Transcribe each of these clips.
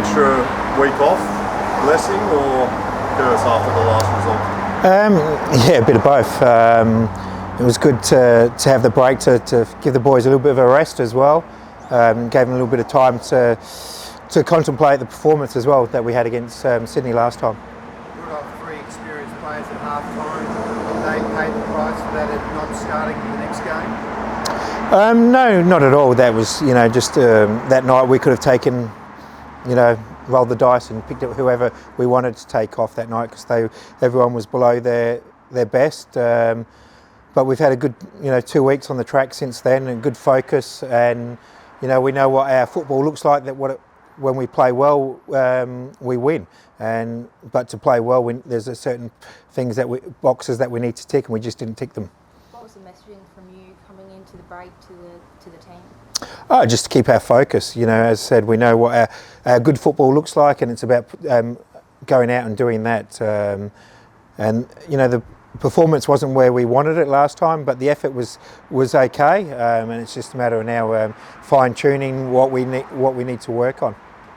extra week off blessing or curse after the last result? Yeah, a bit of both. It was good to have the break to give the boys a little bit of a rest as well. Gave them a little bit of time to contemplate the performance as well that we had against Sydney last time. We've got 3 experienced players at half time. They paid the price for that at not starting the next game? No, not at all. That was, just that night we could have taken, rolled the dice and picked up whoever we wanted to take off that night because everyone was below their best. But we've had a good, 2 weeks on the track since then, and good focus, and we know what our football looks like. When we play well, we win. But to play well, there's a certain boxes that we need to tick, and we just didn't tick them. What was the messaging from you coming into the break to the team? Oh, just to keep our focus. As I said, we know what our good football looks like, and it's about going out and doing that. The performance wasn't where we wanted it last time, but the effort was okay, and it's just a matter of now fine-tuning what we need to work on.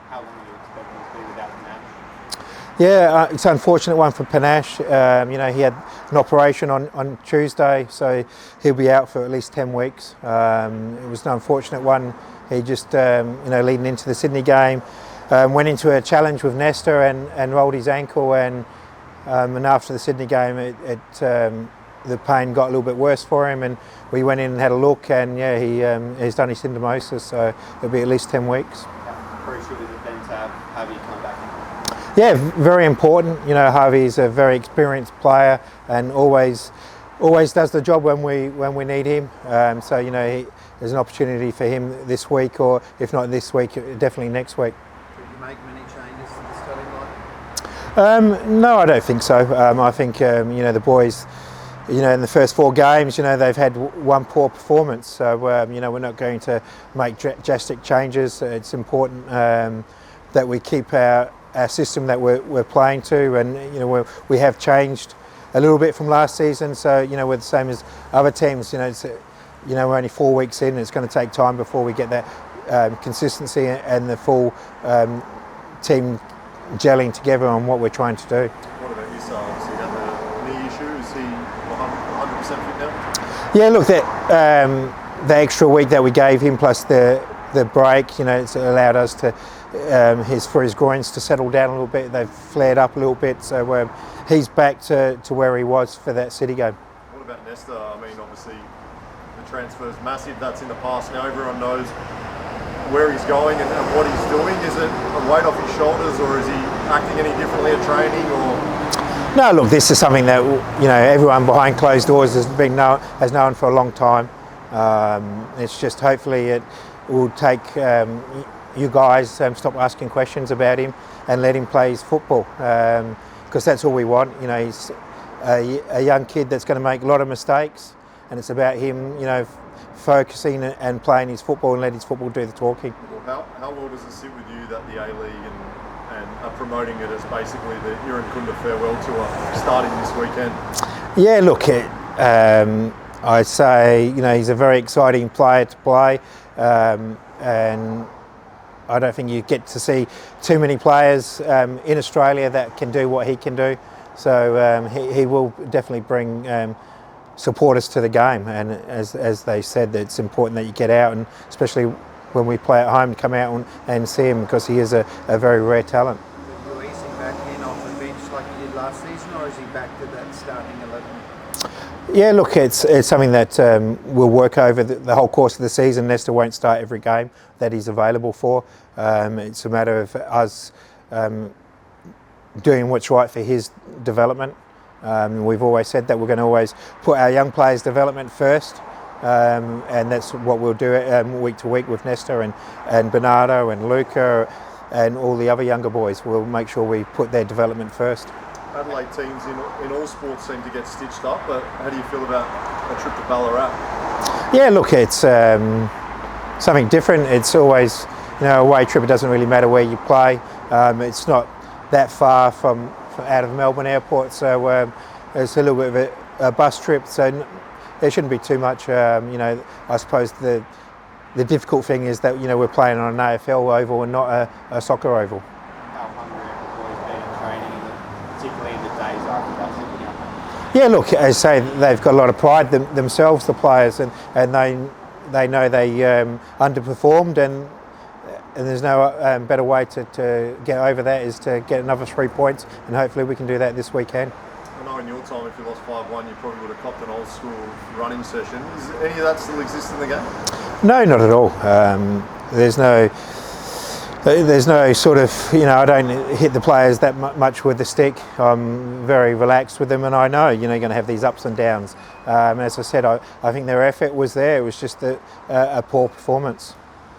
How long are you expecting to be without Panache? Yeah, it's an unfortunate one for Panache. He had an operation on Tuesday, so he'll be out for at least 10 weeks. It was an unfortunate one. He just, leading into the Sydney game, went into a challenge with Nesta and rolled his ankle, and after the Sydney game, the pain got a little bit worse for him, and we went in and had a look, and he's done his syndesmosis, so it'll be at least 10 weeks. How crucial is it then to have Harvey come back? Yeah, very important. Harvey's a very experienced player and always does the job when we need him. There's an opportunity for him this week, or if not this week, definitely next week. Did you make many changes to the starting line? No, I don't think so. I think the boys, in the first 4 games, they've had one poor performance. So we're not going to make drastic changes. It's important that we keep our system that we're playing to, and we have changed a little bit from last season. So we're the same as other teams. We're only 4 weeks in. It's going to take time before we get that consistency and the full team gelling together on what we're trying to do. What about yourselves? He had the knee issue. Is he 100% fit now? Yeah, look, the extra week that we gave him plus the break, it's allowed us to for his groins to settle down a little bit. They've flared up a little bit, so he's back to where he was for that City game. What about Nesta? I mean, obviously the transfer is massive. That's in the past now. Everyone knows where he's going and what he's doing. Is it a weight off his shoulders, or is he acting any differently at training? Or no, look, this is something that everyone behind closed doors has known for a long time. It's just hopefully it will take you guys stop asking questions about him and let him play his football, because that's all we want. He's a young kid that's going to make a lot of mistakes, and it's about him focusing and playing his football and let his football do the talking. Well, how well does it sit with you that the A-League and are promoting it as basically the Iran Kunda farewell tour starting this weekend? Yeah, look, I'd say he's a very exciting player to play, and I don't think you get to see too many players in Australia that can do what he can do. So he will definitely bring supporters to the game, and as they said, that it's important that you get out, and especially when we play at home, come out and see him, because he is a very rare talent. Will you ease him back in off the bench like you did last season, or is he back to that starting 11? Yeah, look, it's something that we'll work over the whole course of the season. Nesta won't start every game that he's available for. It's a matter of us doing what's right for his development. We've always said that we're going to always put our young players' development first, and that's what we'll do week to week with Nesta and Bernardo and Luca and all the other younger boys. We'll make sure we put their development first. Adelaide teams in all sports seem to get stitched up, but how do you feel about a trip to Ballarat? Yeah, look, it's something different. It's always, a away trip. It doesn't really matter where you play. It's not that far from out of Melbourne Airport, so it's a little bit of a bus trip, so there shouldn't be too much. I suppose the difficult thing is that we're playing on an AFL oval and not a soccer oval. Yeah, look, as I say, they've got a lot of pride themselves, the players, and they know they underperformed, and there's no better way to get over that is to get another 3 points, and hopefully we can do that this weekend. I know in your time, if you lost 5-1, you probably would have copped an old school running session. Does any of that still exist in the game? No, not at all. There's no sort of, I don't hit the players that much with the stick. I'm very relaxed with them, and I know, you're going to have these ups and downs. As I said, I think their effort was there. It was just a poor performance.